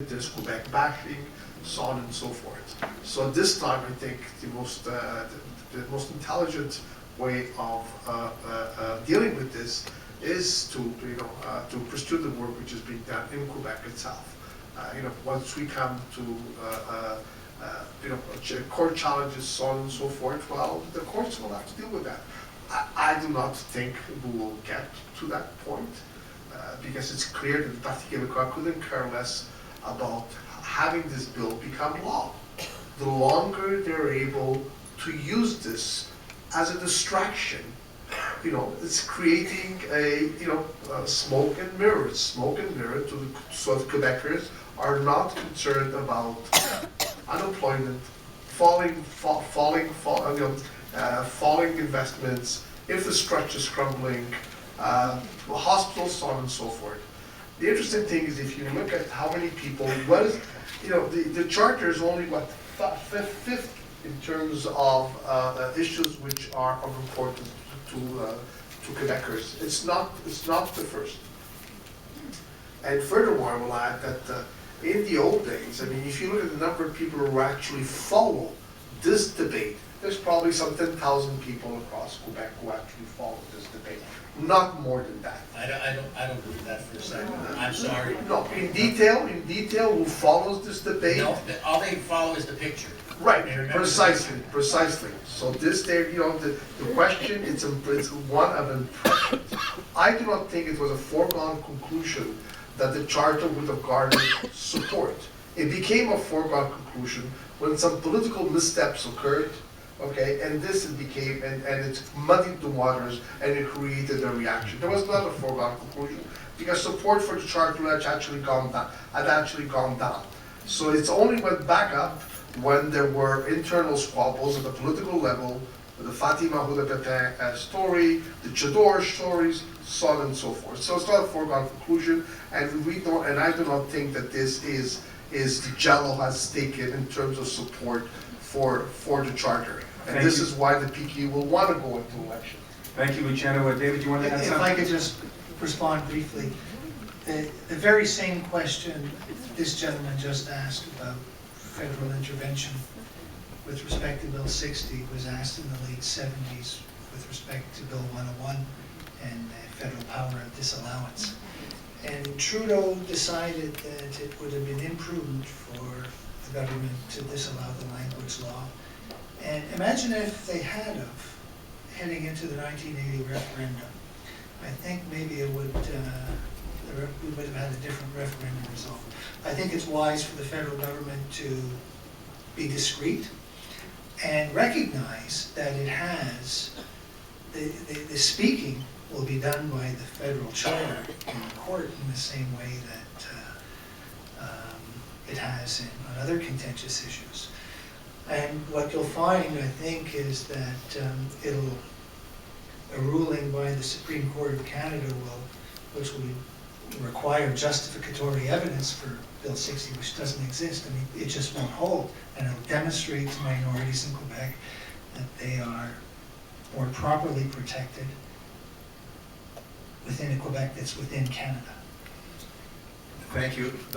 there's Quebec bashing, so on and so forth. So this time, I think the most intelligent way of dealing with this is to to pursue the work which is being done in Quebec itself. Once we come to court challenges, so on and so forth, well, the courts will have to deal with that. I do not think we will get to that point because it's clear that the Parti Québécois couldn't care less about having this bill become law. The longer they're able to use this as a distraction, it's creating a smoke and mirrors, so the Quebecers are not concerned about unemployment, falling investments, infrastructure is crumbling, hospitals, so on and so forth. The interesting thing is if you look at how many people, the charter is only fifth in terms of issues which are of importance to Quebecers. It's not the first. And furthermore, I will add that in the old days, if you look at the number of people who actually follow this debate, there's probably some 10,000 people across Quebec who actually follow this debate. Not more than that. I don't believe that for a second. I'm sorry. No, in detail, who follows this debate? No, all they follow is the picture. Right, precisely. So this there, the question, it's one of impressions. I do not think it was a foregone conclusion that the charter would have garnered support. It became a foregone conclusion when some political missteps occurred, okay, and it muddied the waters and it created a reaction. There was not a foregone conclusion because support for the charter had actually gone down. So it's only went back up when there were internal squabbles at the political level, the Fatima Houda-Pepin story, the Chador stories, so on and so forth. So it's not a foregone conclusion, and I do not think that this is the Jello has taken in terms of support for the charter. And this is why the PQ will want to go into election. Thank you, Luciano. David, you want to add something? If I could just respond briefly. The very same question this gentleman just asked about federal intervention with respect to Bill 60 was asked in the late 70s with respect to Bill 101 and federal power of disallowance. And Trudeau decided that it would have been imprudent for the government to disallow the language law. And imagine if they had of, heading into the 1980 referendum. I think maybe it would, we would have had a different referendum result. I think it's wise for the federal government to be discreet and recognize that it has, the speaking will be done by the federal charter in the court in the same way that it has on other contentious issues. And what you'll find, I think, is that a ruling by the Supreme Court of Canada which will require justificatory evidence for Bill 60, which doesn't exist. It just won't hold, and it'll demonstrate to minorities in Quebec that they are more properly protected within a Quebec that's within Canada. Thank you.